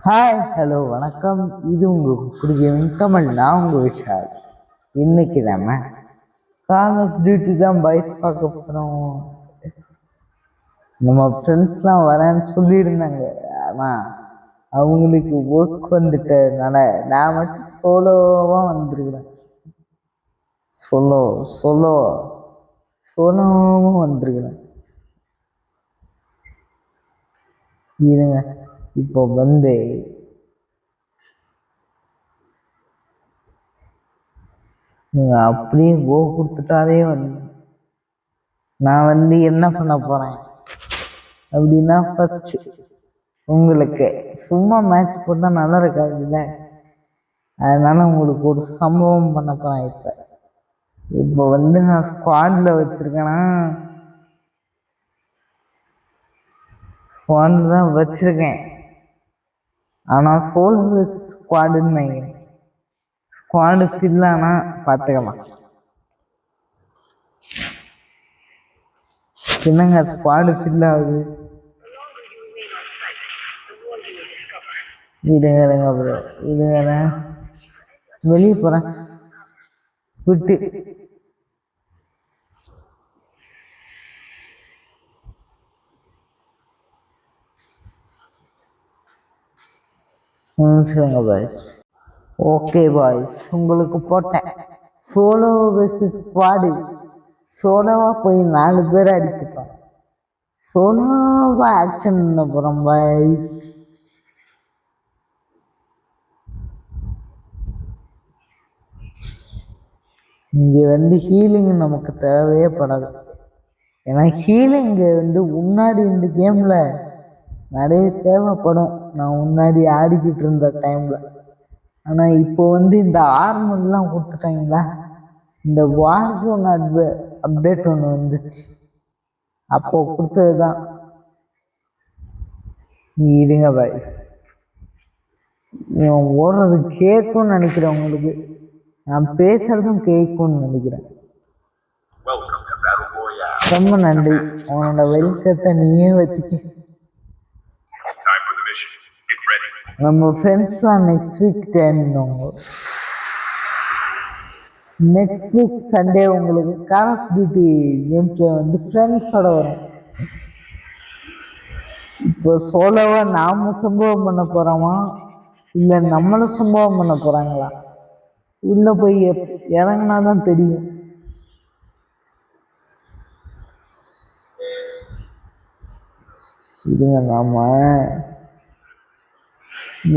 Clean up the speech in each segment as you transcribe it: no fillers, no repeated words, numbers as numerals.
Hi hello வணக்கம். இது உங்களுக்கு பிடிக்கும் தமிழ். நான் உங்கள் விஷால். இன்னைக்கு நம்ம கால் ஆஃப் டியூட்டி தான் பாய்ஸ் பார்க்க போகிறோம். நம்ம ஃப்ரெண்ட்ஸ்லாம் வரேன்னு சொல்லியிருந்தாங்க. ஆனால் அவங்களுக்கு ஒர்க் வந்துட்டதுனால நான் மட்டும் சோலோவாக வந்திருக்கிறேன். சோலோவாக வந்திருக்கிறேன். இருங்க, இப்போ நீங்க அப்படியே கோ கொடுத்துட்டாலே நான் என்ன பண்ண போறேன் அப்படின்னா, ஃபர்ஸ்ட் உங்களுக்கு சும்மா மேட்ச் போட்டா நல்லா இருக்காதுல்ல, அதனால உங்களுக்கு ஒரு சம்பவம் பண்ண போறேன். இப்போ நான் ஸ்குவாட்ல வச்சிருக்கேன்னா, ஸ்குவாட்ல தான் வச்சிருக்கேன். ஆனா சோலோ ஸ்குவாடுன்னு ஸ்குவாடு ஃபில் ஆனா பார்த்துக்கலாம். என்னங்க ஸ்குவாடு ஃபில் ஆகுது? இதுங்க ப்ரோ, இதுங்க வெளியே போகிறேன் விட்டு. பாய்ஸ், ஓகே பாய்ஸ், உங்களுக்கு போட்டேன். Solo versus squad. சோலோவா போய் 4 பேர் அடிச்சுப்பான். சோலோவா ஆக்ஷன் பண்ண போகிறோம் பாய்ஸ். இங்கே ஹீலிங் நமக்கு தேவையே படாது. ஏன்னா ஹீலிங் முன்னாடி இந்த கேமில் நிறைய தேவைப்படும். நான் முன்னாடி ஆடிக்கிட்டு இருந்த டைமில். ஆனால் இப்போ இந்த ஆர்மர்லாம் கொடுத்துட்டாங்களா. இந்த வார்ஸோன் அப்டேட் ஒன்று வந்துச்சு, அப்போ கொடுத்தது தான். இருங்க பாய்ஸ், இவன் ஓடுறது கேட்கும்னு நினைக்கிறேன். உங்களுக்கு நான் பேசுறதும் கேட்கும்னு நினைக்கிறேன். ரொம்ப நன்றி. உன்னோட வெல்கத்தை நீயே வச்சுக்க. நம்ம ஃப்ரெண்ட்ஸ்லாம் நெக்ஸ்ட் வீக் தேர்ந்தவங்க. நெக்ஸ்ட் வீக் சண்டே உங்களுக்கு call of duty game play ஃப்ரெண்ட்ஸோட வரும். இப்போ சோலோவா நாம சம்பவம் பண்ண போறோமா இல்லை நம்மளும் சம்பவம் பண்ண போறாங்களா? உள்ள போய் இறங்கினாதான் தெரியும். இதுங்க நாம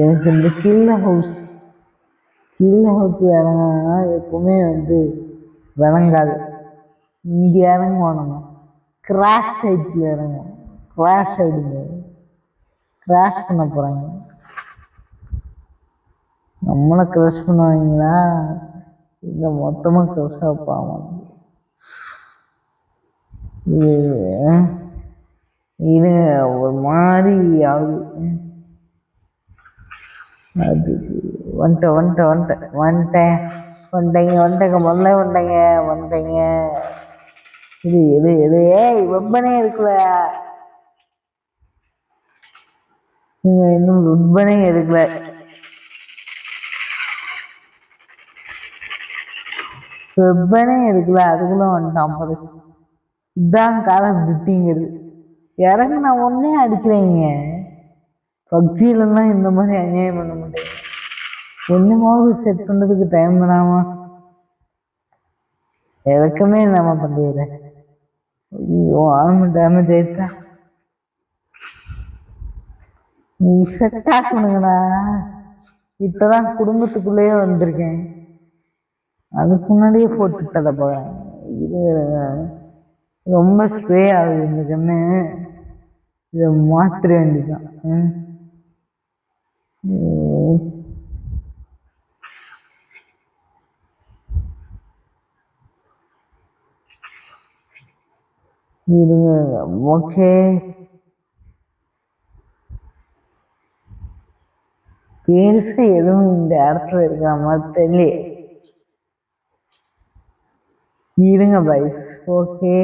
எனக்கு இந்த கில்ல ஹவுஸ் இறங்கினா எப்பவுமே விளங்காது. இங்கே இறங்குவானுங்க, கிராஷ் சைட்ல இறங்கும். கிராஷ் ஆயிடுங்க, கிராஷ் பண்ண போறாங்க. நம்மளை கிராஷ் பண்ணுவாங்களா இல்லை மொத்தமா கிராஷ் ஆப்பாங்க? இது ஒரு மாதிரி ஆகுது. அது வந்துட்டேங்க. இது ஏய் வெப்பனே இருக்குல்ல, இன்னும் வெப்பனே இருக்குல்ல. அதுக்குள்ள வந்துட்டான். இதான் கால விட்டிங்கிறது. இறங்குனா ஒன்னே அடிக்கிறீங்க. பப்ஜிலாம் இந்த மாதிரி அநியாயம் பண்ண மாட்டேங்க. ஒன்றுமாவது செட் பண்ணுறதுக்கு டைம் பண்ணாம இறக்கமே இல்லாம பண்ணிடுற. ஐயோ, ஆர்ம டேமேஜ் ஆயிடுச்சா? நீ செட் ஆகணுங்கண்ணா. இப்பதான் குடும்பத்துக்குள்ளேயே வந்திருக்கேன், அதுக்கு முன்னாடியே போட்டு தர போறேன். இது ரொம்ப ஸ்ப்ரே ஆகுது இந்த கண்ணு. இதை மாத்திர வேண்டியதான். ஓகே, பெருசா எதுவும் இந்த இடத்துல இருக்கிற மாதிரி தெரியல. இருங்க பாய்ஸ், ஓகே.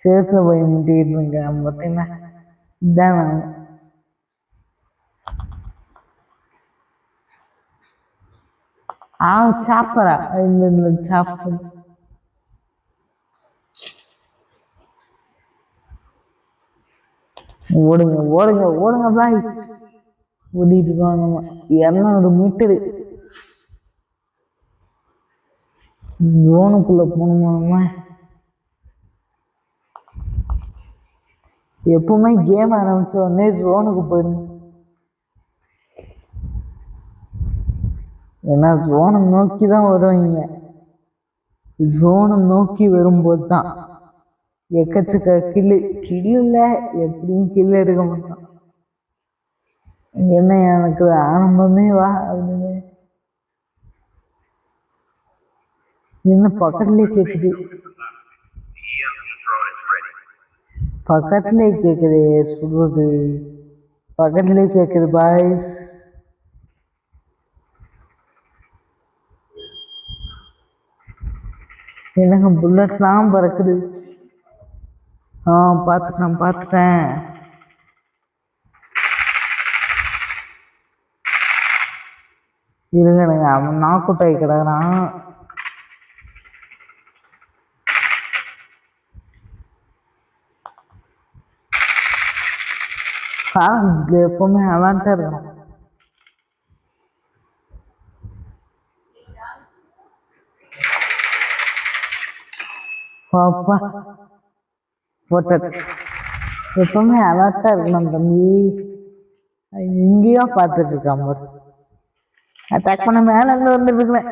சேர்த்துல போய் முட்டிக்கிட்டு இருக்கேன். பார்த்தீங்கன்னா இதான் சாப்பரா இந்த சாப்பர் ஓடுங்க ஓடுங்க ஓடுங்க பாய். ஓடிட்டு இருக்காங்க. 200 மீட்டரு ஜோனுக்குள்ள போகணுமா? எப்பவுமே கேம் ஆரம்பிச்ச உடனே ஜோனுக்கு போயிடுங்க. ஏன்னா ஜோனை நோக்கி தான் வருவீங்க. ஜோனை நோக்கி வரும்போது தான் எக்கச்சக்க கில்லுல எப்படியும் கில் எடுக்க மாட்டான். என்ன எனக்கு ஆரம்பமே வா அப்படின்னு இன்னும் பக்கத்துலயே கேக்குது. பக்கத்துலயே கேக்குது சொல்றது. பக்கத்துலயே கேக்குது பாய்ஸ். என்னங்க புல்லட்லாம் பறக்குது. பார்த்துட்டேன். இருங்க அவன் நாக்குட்டாய் கிடக்குறான். எப்பவுமே அலான்ட்டா இருக்கணும். பாப்பா போட்டாச்சு. எப்பவுமே அலர்ட்டா இருக்கணும் தம்பி. இங்கேயோ பார்த்துட்டு இருக்கான் பாரு. அட்டாக் பண்ண மேல இருந்து வந்துட்டு இருக்கேன்.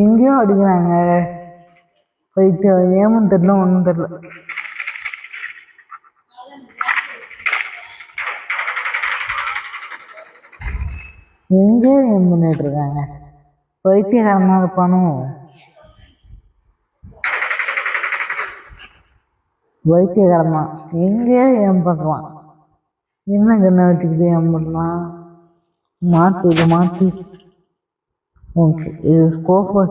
எங்கேயோ அடிக்கிறாங்க. போயிட்டு ஏமும் தெரியல ஒன்றும் தெரியல. எங்கேயோ ஏம் பண்ணிட்டு இருக்காங்க. பைத்தியக்காரனா இருப்பானோ? வைத்தியகாரமா எங்கேயோ ஏம் பண்றான். என்ன கண்ணை வச்சுக்கிட்டு ஏம் பண்ணலாம்? மாத்தி ஓகே. இது ஸ்கோப்பு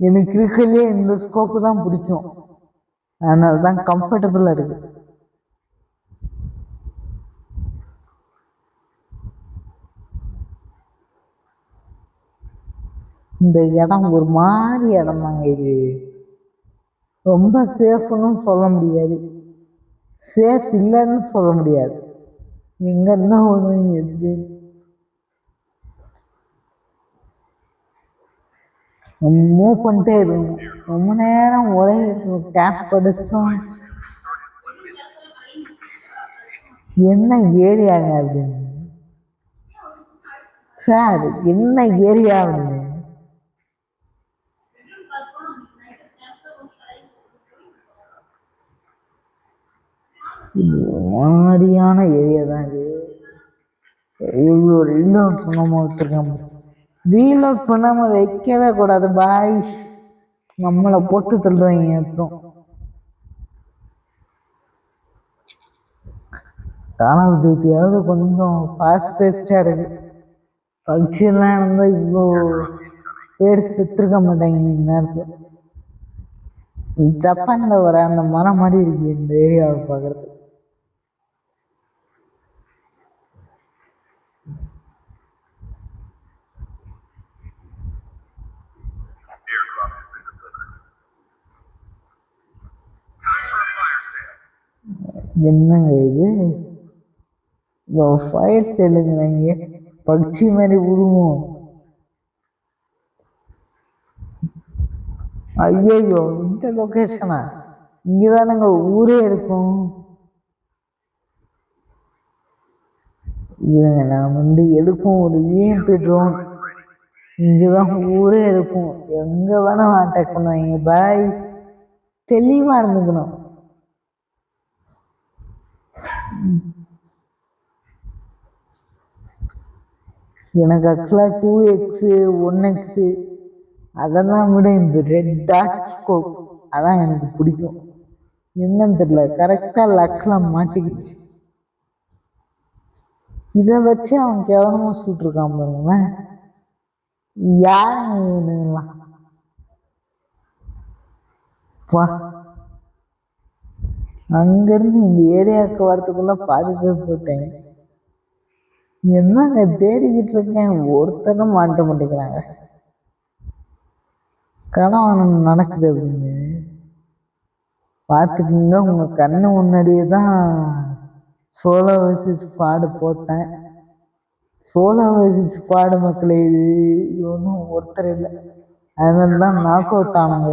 எனக்கு இருக்கலையே இந்த ஸ்கோப்பு தான் பிடிக்கும். அதனால தான் கம்ஃபர்டபுளா இருக்கு. இந்த இடம் ஒரு மாதிரி இடமாங்க. இது ரொம்ப சேஃப்னு சொல்ல முடியாது, சேஃப் இல்லைன்னு சொல்ல முடியாது. எங்க இருந்தா எது மூவ் பண்ணிட்டே இருக்கணும். ரொம்ப நேரம் ஒரே கேப் படிச்சோம். என்ன ஏரியாங்க அப்படின்னு சார், என்ன ஏரியா அப்படின்னு மாதிரியான ஏரியா தான் இது. இவ்வளோ ரீலோட் பண்ணாம வச்சிருக்கேன். ரீலோட் பண்ணாம வைக்கவே கூடாது பாய். நம்மளை போட்டு தள்ளுவாங்க. அப்புறம் கால் ஆஃப் டியூட்டியாவது கொஞ்சம் ஃபாஸ்ட் பேஸ்டா இருக்கு. பக்சியெல்லாம் இருந்தால் இவ்வளோ பேர் செத்துருக்க மாட்டாங்க இந்நேரத்தில். ஜப்பான்ல வர அந்த மரம் மாதிரி இருக்கு இந்த ஏரியாவை பார்க்கறது. என்னங்க இது? ஃபயர் சேலுங்கிறாங்க. பக்சி மாதிரி விடுவோம். ஐயோ, இந்த லொகேஷனா? இங்கதானங்க ஊரே இருக்கும். இதுங்க நான் எதுக்கும் ஒரு விஎம்பி ட்ரோன். இங்கதான் ஊரே இருக்கும். எங்க வேணா அட்டாக் பண்ணுவாங்க பாய். தெளிவா இருந்துக்கணும். எனக்கு ஆக்சுவலா 2x 1x அதெல்லாம் விட இந்த ரெட் டாட் ஸ்கோப் அதான் எனக்கு பிடிக்கும். என்னன்னு தெரியல, கரெக்டா லக்ல மாட்டிக்கிச்சு. இதை வச்சு அவன் கேவலமா சுட்டுருக்கான் பாருங்களேன். யாருங்க இவனுங்கெல்லாம்? வா, அங்கிருந்து இந்த ஏரியாவுக்கு வரத்துக்குள்ள பாதுகாப்பு போட்டேன். என்னங்க தேடிக்கிட்டு இருக்கேன், ஒருத்தரும் மாட்ட மாட்டேங்கிறாங்க. கனவு நடக்குது அப்படின்னு பார்த்துக்குங்க. உங்க கண்ணு முன்னாடியே தான் சோலோ வர்சஸ் ஸ்குவாடு போட்டேன். சோலோ வர்சஸ் ஸ்குவாடு மக்களே, இது ஒன்றும் ஒருத்தர் இல்லை, அதனால தான் நாக் அவுட் ஆனாங்க.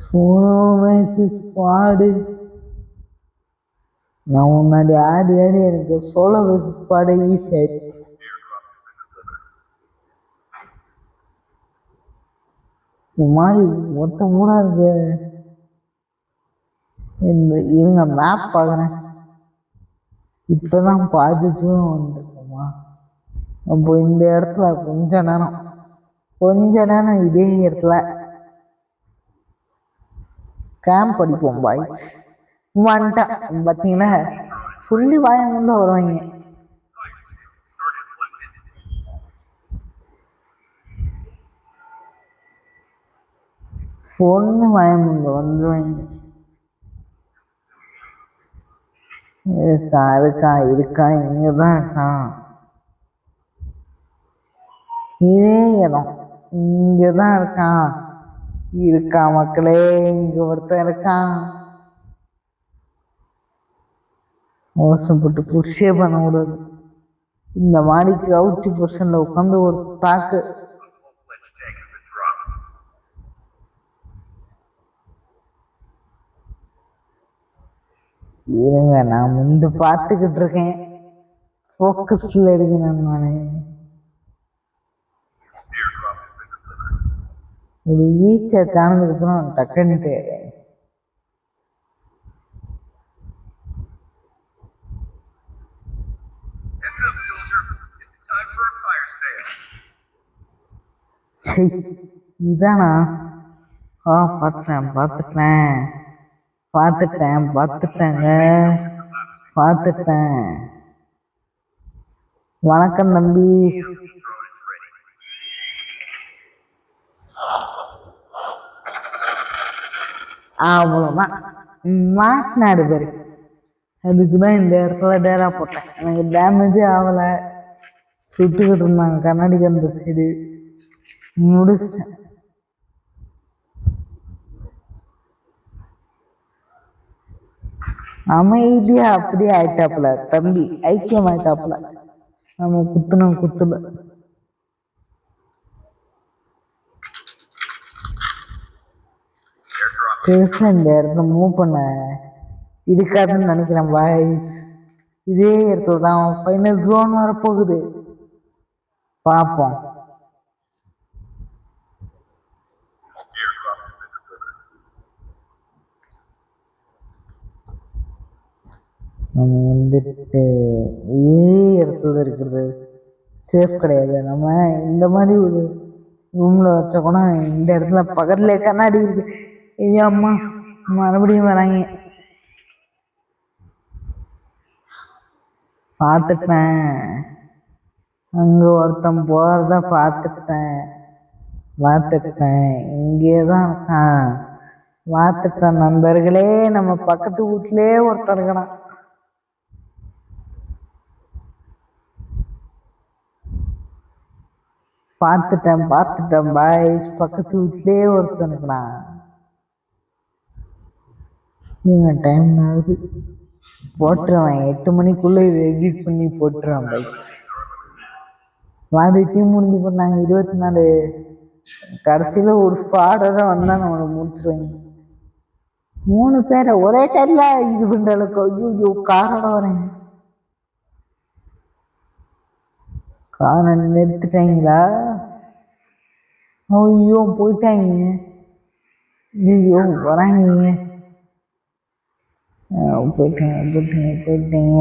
சோலோ வர்சஸ் ஸ்குவாடு நான் முன்னாடி ஆடி ஆடி எனக்கு சோலோ வர்சஸ் ஸ்குவாடு ஈஸி ஆயிடுச்சு. மாதிரி மொத்த மூணா இருக்கு. இருங்க மேப் பார்க்குறேன். இப்போதான் பாதி தூரம் வந்துருக்கோமா. அப்போ இந்த இடத்துல கொஞ்ச நேரம் இதே இடத்துல கேம்ப் அடிப்போம் பாய்ஸ். வந்துட்டேன் பார்த்தீங்களா, சொல்லி வாயமுள்ள வருவாங்க. பொண்ணு வாயமுள்ள வந்துருவாங்க. இருக்கான் இங்கதான் இருக்கான். இதே இடம் இங்கதான் இருக்கா மக்களே. இங்க ஒருத்தன் இருக்கான். மோசப்பட்டு புஷே பண்ண கூடாது. இந்த மாடிக்கு அவுட்டி பொசிஷன்ல உட்காந்து ஒரு தாக்கு. இருங்க நான் வந்து பார்த்துக்கிட்டு இருக்கேன். ஃபோக்கஸ்ல இருக்கேன் நானு. ஒரு ஈச்சை சாணதுக்கு அப்புறம் டக்குன்ட்டு இதானா? பார்த்துட்டேன். வணக்கம் தம்பி. அவ்வளோதான் மாட்டினாடு பேரு. அதுக்குதான் இந்த இடத்துல டேரா போட்டேன். எனக்கு டேமேஜே ஆகலை. சுட்டுக்கிட்டு இருந்தாங்க கண்ணாடிக்கு அந்த சைடு. முடிச்சிட்டேன். அமைதியா அப்படியே ஆயிட்டாப்புல தம்பி, ஐக்கியம் ஆயிட்டாப்புல. நம்ம குத்துல பெருசா இந்த இடத்துல மூவ் பண்ண இருக்காதுன்னு நினைக்கிறேன் பாய்ஸ். இதே இடத்துல தான் ஃபைனல் ஜோன் வரப்போகுது, பார்ப்போம். நம்ம வந்துட்டு இதே இடத்துல இருக்கிறது சேஃப் கிடையாது. நம்ம இந்த மாதிரி ஒரு ரூம்ல வச்ச கூட இந்த இடத்துல பக்கத்துல கண்ணாடி இருக்கு. ஐயா அம்மா மறுபடியும் வராங்க. பார்த்துட்டேன், அங்க ஒருத்தன் போறத பார்த்துட்டேன். இங்கேதான் இருக்கான். பார்த்துட்டேன் நண்பர்களே. நம்ம பக்கத்து வீட்லயே ஒருத்தர் இருக்கான். பார்த்துட்டேன் பாய்ஸ். பக்கத்து வீட்லயே ஒருத்தன் இருக்கான். நீங்க டைம் ஆகுது, போட்டுருவேன் 8 மணிக்குள்ள இதை எடிட் பண்ணி போட்டுருவேன் பாய்ஸ். வாதி டீம் முடிஞ்சு போனாங்க 24. கடைசியில ஒரு ஸ்குவாடரை வந்தா நம்மளை முடிச்சிருவாங்க. 3 பேரை ஒரே டைம்ல இது பண்ற அளவுக்கு. ஐயோ காரோட வரேன். காரை நிறுத்திட்டாங்களா? ஐயோ போயிட்டாங்க. ஐயோ வராங்க. போயிட்டாங்க.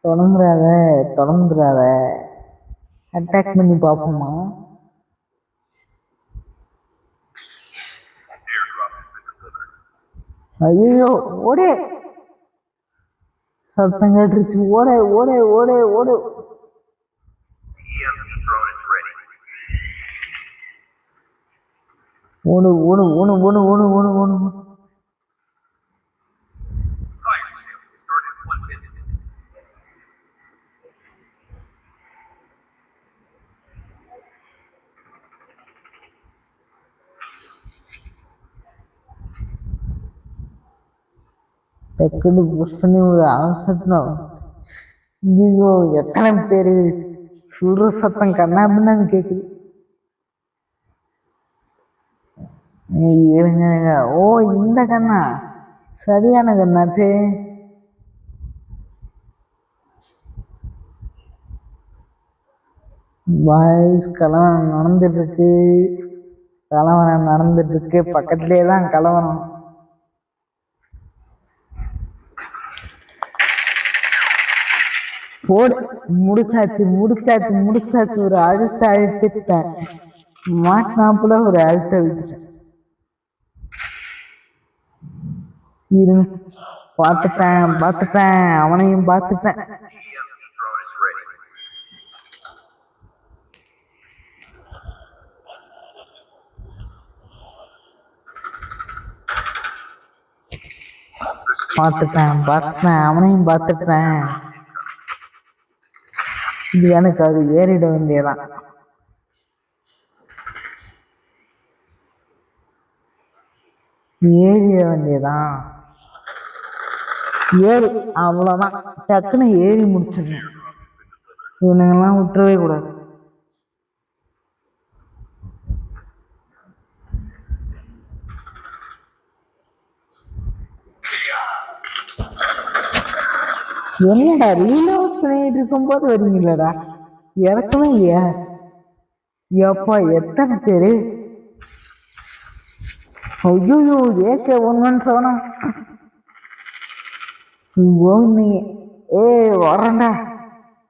தொடர்ந்துடாத. அட்டாக் பண்ணி பார்ப்போமா? ஐயோ ஓடே, சத்தம் கேட்டுருச்சு. ஓடே. ஓடு ஓடு ஓடு ஓடு ஓடு ஓடு ஓடு. டக்குனு புஷ் பண்ணி ஒரு அவசரத்துல ஐயோ எத்தனை பேரு சுடுற சத்தம் கண்ணாபின்னு கேக்குது. இருங்க ஓ இந்த கண்ணா சரியான கண்ணாட்டு. பாய்ஸ் கலவரம் நடந்துட்டு இருக்கு, கலவரம் நடந்துட்டு இருக்கு, பக்கத்துலேயே தான் கலவரம். போடு முடிச்சாச்சு முடிச்சாச்சு முடிச்சாச்சு. ஒரு அழுத்த அழுத்திட்டேன், மாட்டினாப்புல ஒரு அழுத்த விட்டுட்டேன். இருங்க பார்த்துட்டேன் பார்த்துட்டேன், அவனையும் பார்த்துட்டேன். பார்த்துட்டேன் பார்த்துட்டேன், அவனையும் பார்த்துட்டேன். இது எனக்கு அது ஏறிட வேண்டியதான். ஏறிட வேண்டியதான். ஏறி அவ்வளவுதான், டக்குன்னு ஏறி முடிச்சிருக்கேன். இவனுங்கெல்லாம் விட்டுறவே கூடாது. என்னடா ரீலோட் பண்ணிட்டு இருக்கும் போது வரீங்களடா, இறக்கவே இல்லையா? எப்பா எத்தனை பேரு? ஐயோ AK 117 ஏ வரண்டா.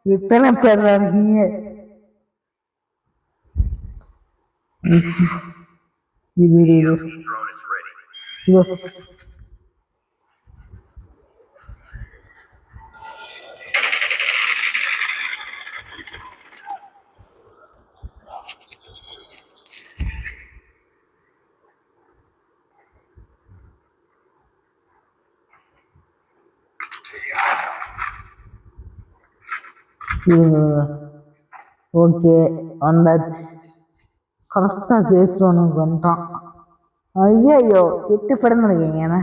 எத்தனை பேர் இருக்கீங்க? இது ஓகே வந்தாச்சு. கரெக்டா சேஃப் ஜோனுக்கு வந்துட்டான். ஐயோ 8 பிறந்திருக்கீங்க.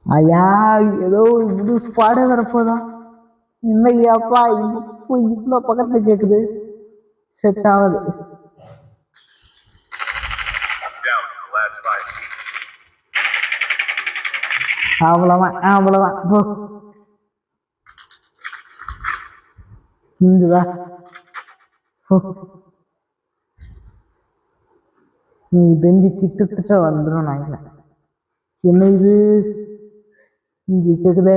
ஐயா ஏதோ இது ஸ்குவாடே வரப்போதான். இல்லையாப்பா இவ்வளோ பக்கத்துல கேக்குது, செட் ஆகுது. அவ்வளவுதான் அவ்வளவுதான் போ. இங்குதா நீ பெஞ்சு கிட்டத்தட்ட வந்துடும் நினைக்கிறேன். என்ன இது இங்க கேக்குதே?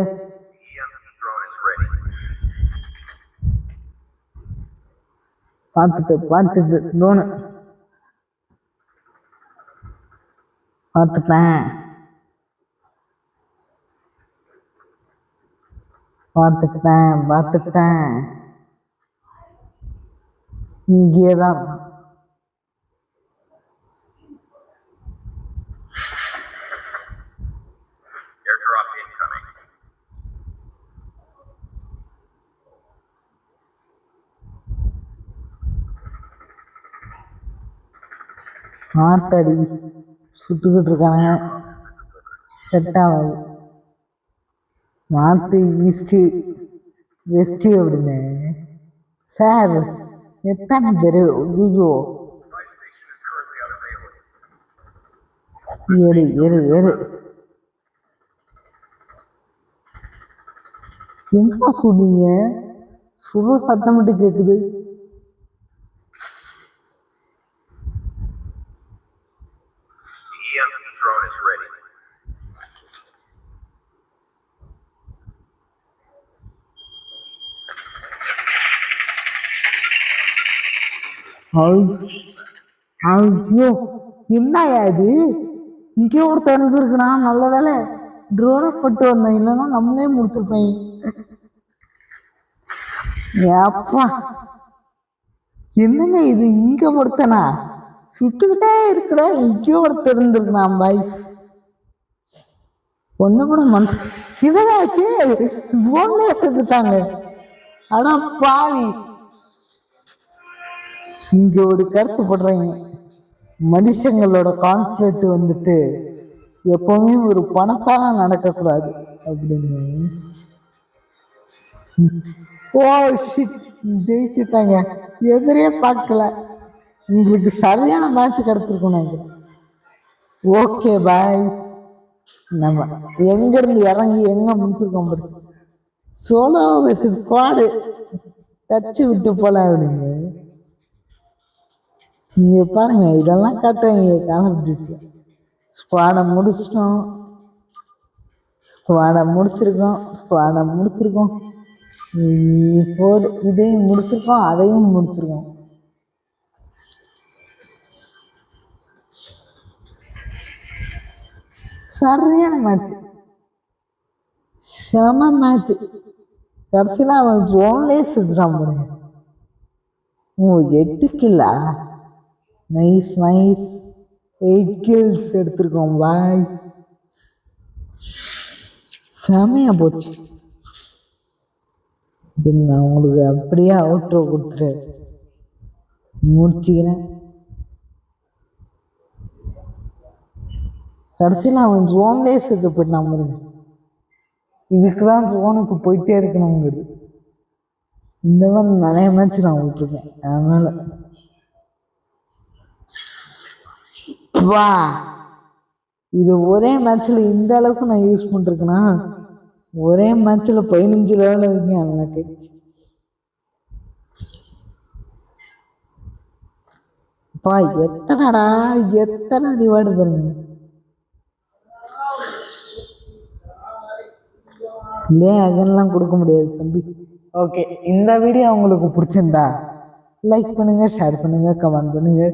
பார்த்துட்டு லோனு பார்த்துட்டேன் பார்த்துட்டேன் பார்த்துட்டேன். இங்கேதான் ஆத்தடி சுட்டுக்கிட்டு இருக்காங்க. செட் ஆகாது. நார்த்து ஈஸ்ட்டு வெஸ்ட்டு அப்படின்னு சார் எத்தனை பேரு? ஐயோ ஏறு ஏறு ஏறு. எங்க சுடுங்க? சுட சத்தம் மட்டும் கேக்குது. ஐயோ என்னயா இது? இங்கே ஒருத்தர் இருக்குண்ணா. நல்ல வேலை ட்ரோனை போட்டு வந்தேன், இல்லைன்னா நம்மளே முடிச்சிருப்பேன். அப்பா என்னங்க இது இங்க ஒருத்தனா சுட்டுக்கிட்டே இருக்கிற இங்கே ஒருத்தர் இருந்திருக்கான் பாய். ஒண்ணு கூட மனசு இதாச்சு போன்ல செத்துட்டாங்க. ஆனா பாவி இங்க ஒரு கருத்து போடுறாங்க, மனுஷங்களோட கான்ஃபிளிக்ட் வந்துட்டு எப்பவுமே ஒரு பணத்தால நடக்கக்கூடாது அப்படின்னு. ஓ ஷிட், ஜெயிச்சுட்டாங்க. எதிரே பார்க்கல. உங்களுக்கு சரியான மேட்ச் கிடைச்சிருக்கும் நினைக்கிறேன். ஓகே பாய், நம்ம எங்க இருந்து இறங்கி எங்க முடிச்சிருக்கோம் பாரு. சோலோ வெர்சஸ் ஸ்குவாடு டச்சு விட்டு போல அப்படிங்க. நீங்க பாருங்க, இதெல்லாம் காட்டுவாங்க கால் ஆஃப் டியூட்டி. ஸ்குவாடை முடிச்சிட்டோம், ஸ்குவாடை முடிச்சிருக்கோம். இப்போது இதையும் முடிச்சிருக்கோம், அதையும் முடிச்சிருக்கோம். சரியான மேட்ச், செம மேட்ச். கடைசியில் அவன் ஜோன்லேயே செத்துறான் போடுங்க. ஓ 8 கில்லா, நைஸ் நைஸ். 8 kills எடுத்திருக்கோம் பாய், செமையா போச்சு. நான் உங்களுக்கு அப்படியே அவுட்ரோ கொடுத்துரு முடிச்சுக்கிறேன். கடைசியில் அவன் ஜோன்லேயே செத்து போயிட்டான் பாருங்க. இதுக்குதான் ஜோனுக்கு போயிட்டே இருக்கணுங்கிறது. இந்த மாதிரி நிறைய மேட்ச் நான் விட்டுருக்கேன். அதனால வா, இது ஒரே மேட்ச்ல இந்த அளவுக்கு நான் யூஸ் பண்ணிருக்கேன்னா, ஒரே மேட்ச்ல 15 லெவல் வரைக்கும் நல்லா கேச்சு. எத்தனை ரிவார்டு பாருங்க. இல்லையே அதெல்லாம் கொடுக்க முடியாது தம்பி. ஓகே, இந்த வீடியோ உங்களுக்கு பிடிச்சிருந்தா லைக் பண்ணுங்க, ஷேர் பண்ணுங்க, கமெண்ட் பண்ணுங்க,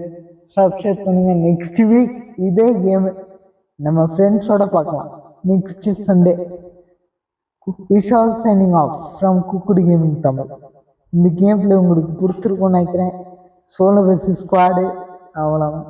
சப்ஸ்கிரைப் பண்ணுங்க. நெக்ஸ்ட் வீக் இதே கேம் நம்ம ஃப்ரெண்ட்ஸோட பார்க்கலாம். Next Sunday. Vishal signing off from cooked gaming Tamil. இந்த கேம் பிளே உங்களுக்கு பிடிச்சிருக்கும்னு நினைக்கிறேன். சோலோ வெர்சஸ் ஸ்குவாடு, அவ்வளோதான்.